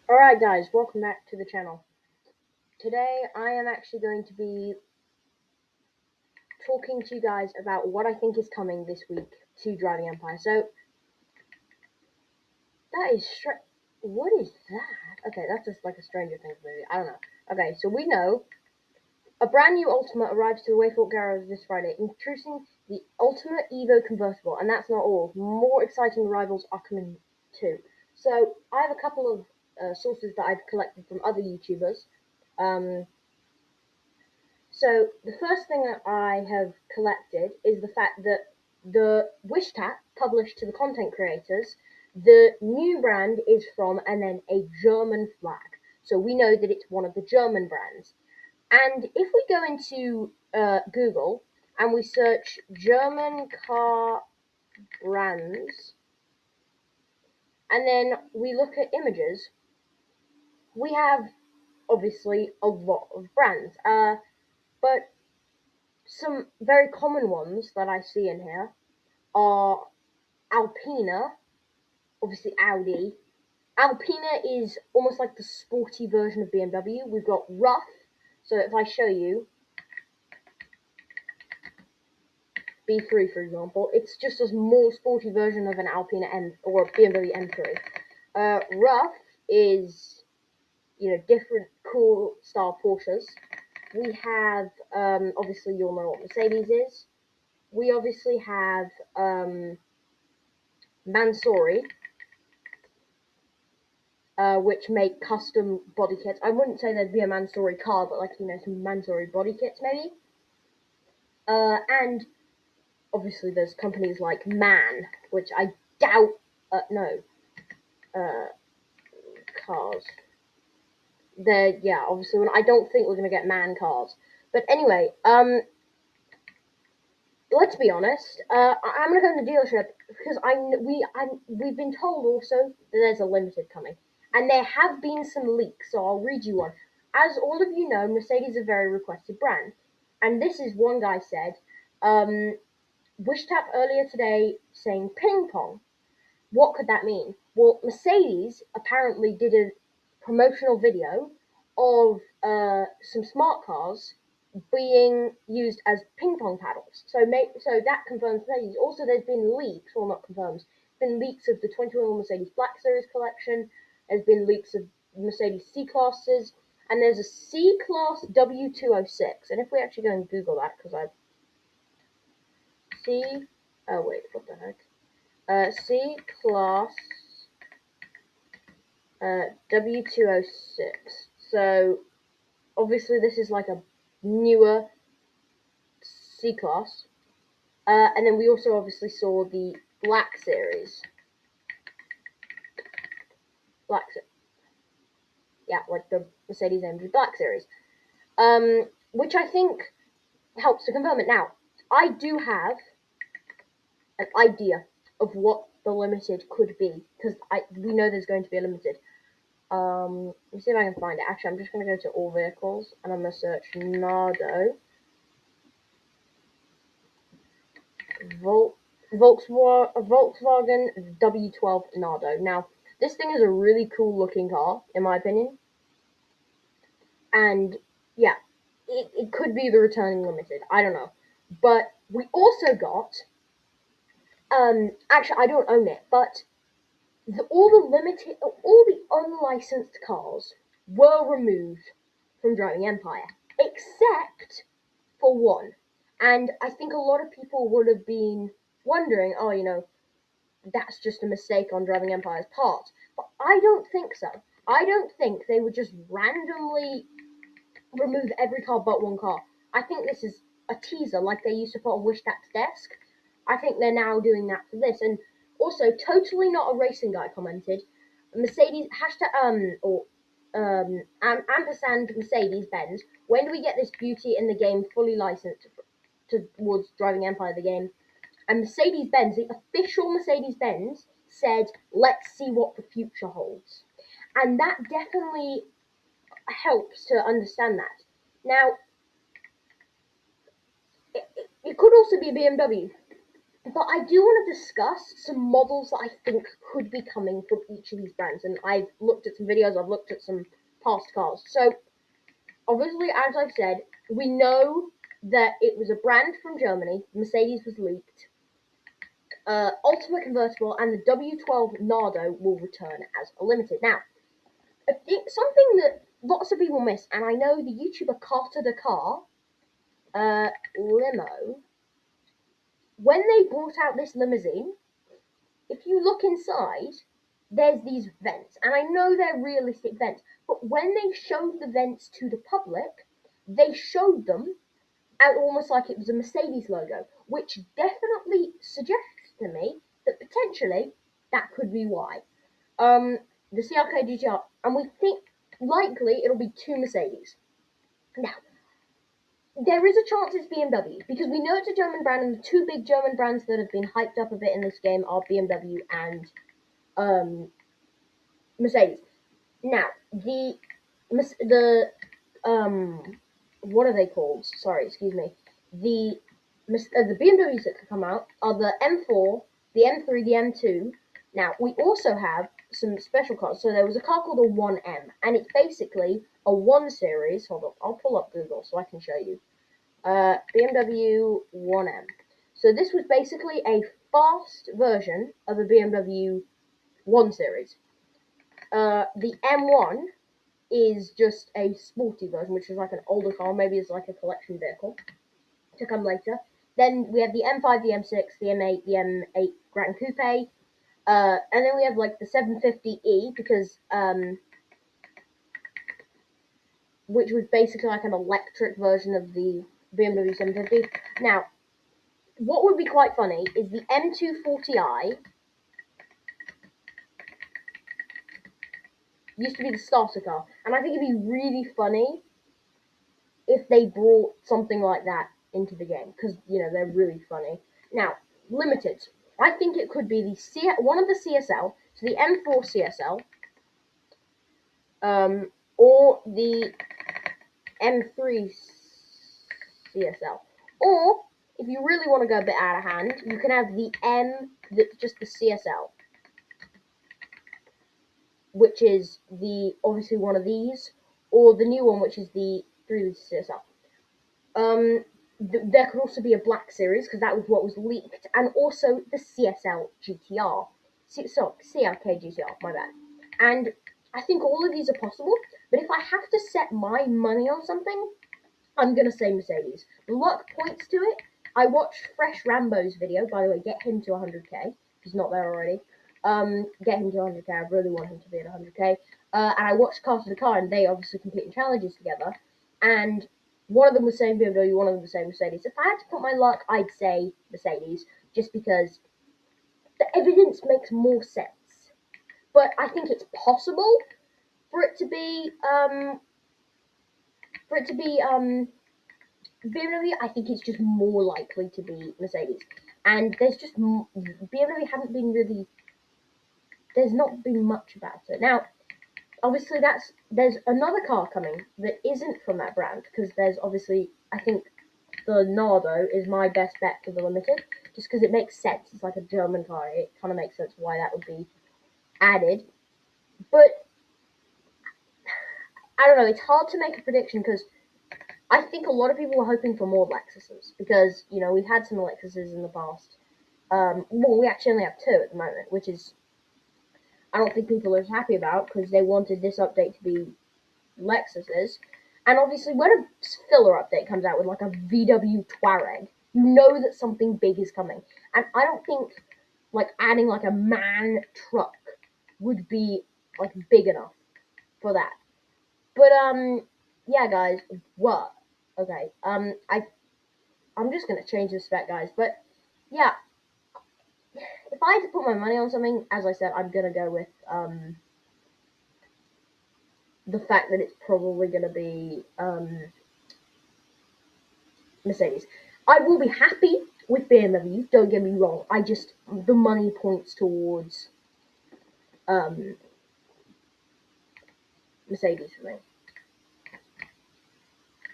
Alright guys, welcome back to the channel. Today I am actually going to be talking to you guys about what I think is coming this week to Driving Empire. So, that is what is that? Okay, that's just like a Stranger Things movie, I don't know. Okay, so we know a brand new Ultimate arrives to the Wayfort Garage this Friday, introducing the Ultimate Evo Convertible, and that's not all. More exciting arrivals are coming too. So, I have a couple of sources that I've collected from other YouTubers. So the first thing that I have collected is the fact that the wish tap published to the content creators, the new brand is from and then a German flag. So we know that it's one of the German brands. And if we go into Google and we search German car brands, and then we look at images, we have obviously a lot of brands. But some very common ones that I see in here are Alpina, obviously Audi. Alpina is almost like the sporty version of BMW. We've got Rough, so if I show you B3 for example, it's just a more sporty version of an Alpina M or BMW M3. Rough is, different cool style Porsches. We have, obviously you'll know what Mercedes is. We obviously have, Mansory, which make custom body kits. I wouldn't say there'd be a Mansory car, but some Mansory body kits maybe. And obviously there's companies like MAN, which I doubt, cars. Obviously I don't think we're gonna get MAN cars. But anyway, let's be honest. I'm gonna go to the dealership because we've been told also that there's a limited coming, and there have been some leaks. So I'll read you one. As all of you know, Mercedes is a very requested brand, and this is one guy said, wish tap earlier today saying ping pong. What could that mean? Well, Mercedes apparently did a promotional video of some smart cars being used as ping pong paddles. So that confirms Mercedes. Also, there's been leaks, well not confirms, been leaks of the 2021 Mercedes Black Series collection. There's been leaks of Mercedes C-Classes, and there's a C-Class W206. And if we actually go and Google that, because what the heck? C-Class W206. So, obviously this is like a newer C-Class. And then we also obviously saw the Black Series. Like the Mercedes-AMG Black Series. Which I think helps to confirm it. Now, I do have an idea of what the limited could be, because we know there's going to be a limited. Let me see if I can find it. Actually, I'm just going to go to all vehicles, and I'm going to search Nardo. Volkswagen W12 Nardo. Now, this thing is a really cool looking car, in my opinion. And, yeah, it could be the returning limited. I don't know. But we also got, actually, I don't own it, but all the unlicensed cars were removed from Driving Empire, except for one. And I think a lot of people would have been wondering, that's just a mistake on Driving Empire's part. But I don't think so. I don't think they would just randomly remove every car but one car. I think this is a teaser, like they used to put on Wish Tap's desk. I think they're now doing that for this. And also, totally not a racing guy commented, Mercedes ampersand Mercedes-Benz. When do we get this beauty in the game fully licensed towards Driving Empire, the game? And Mercedes-Benz, the official Mercedes-Benz, said, let's see what the future holds. And that definitely helps to understand that. Now, it could also be a BMW. But I do want to discuss some models that I think could be coming from each of these brands, and I've looked at some videos, I've looked at some past cars. So, obviously, as I've said, we know that it was a brand from Germany, Mercedes was leaked, Ultima Convertible, and the W12 Nardo will return as a limited. Now, I think something that lots of people miss, and I know the YouTuber Carterdacar, limo, when they brought out this limousine, if you look inside, there's these vents, and I know they're realistic vents, but when they showed the vents to the public, they showed them out almost like it was a Mercedes logo, which definitely suggests to me that potentially that could be why. The CRK GTR, and we think likely it'll be two Mercedes. Now, there is a chance it's BMW, because we know it's a German brand, and the two big German brands that have been hyped up a bit in this game are BMW and Mercedes. Now, the what are they called? Sorry, excuse me. The BMWs that could come out are the M4, the M3, the M2. Now, we also have some special cars. So there was a car called a 1M, and it's basically a 1 Series. Hold on, I'll pull up Google so I can show you. BMW 1M. So this was basically a fast version of a BMW 1 Series. The M1 is just a sporty version, which is like an older car. Maybe it's like a collection vehicle to come later. Then we have the M5, the M6, the M8, the M8 Grand Coupe, and then we have like the 750E, because which was basically like an electric version of the BMW 750. Now, what would be quite funny is the M240i used to be the starter car, and I think it'd be really funny if they brought something like that into the game, because they're really funny. Now, limited, I think it could be the one of the CSL, so the M4 CSL, or the M3 CSL, or if you really want to go a bit out of hand, you can have the that's just the CSL, which is obviously one of these, or the new one, which is the 3 CSL. There could also be a black series, because that was what was leaked, and also the CSL GTR. CRK GTR, my bad. And I think all of these are possible, but if I have to set my money on something, I'm going to say Mercedes. The luck points to it. I watched FreshRambo's video, by the way, get him to 100k, if he's not there already. Get him to 100k, I really want him to be at 100k. And I watched Carterdacar, and they obviously completing challenges together, and one of them was saying BMW, one of them was saying Mercedes. If I had to put my luck, I'd say Mercedes, just because the evidence makes more sense. But I think it's possible for it to be BMW. I think it's just more likely to be Mercedes. And there's just BMW haven't been really. There's not been much about it now. Obviously, there's another car coming that isn't from that brand, because there's obviously, I think the Nardo is my best bet for the limited, just because it makes sense. It's like a German car. It kind of makes sense why that would be added. But I don't know. It's hard to make a prediction, because I think a lot of people were hoping for more Lexuses, because we've had some Lexuses in the past. Well, we actually only have 2 at the moment, which is I don't think people are happy about, because they wanted this update to be Lexuses. And obviously, when a filler update comes out with like a VW Touareg, you know that something big is coming. And I don't think like adding like a MAN truck would be like big enough for that. But yeah, guys, what? Okay, I'm just gonna change the spec, guys. But yeah, if I had to put my money on something, as I said, I'm gonna go with the fact that it's probably going to be Mercedes. I will be happy with BMW, don't get me wrong. The money points towards Mercedes for me.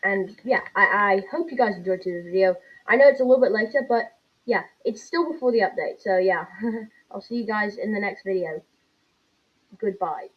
And yeah, I hope you guys enjoyed today's video. I know it's a little bit later, but yeah, it's still before the update, so yeah. I'll see you guys in the next video. Goodbye.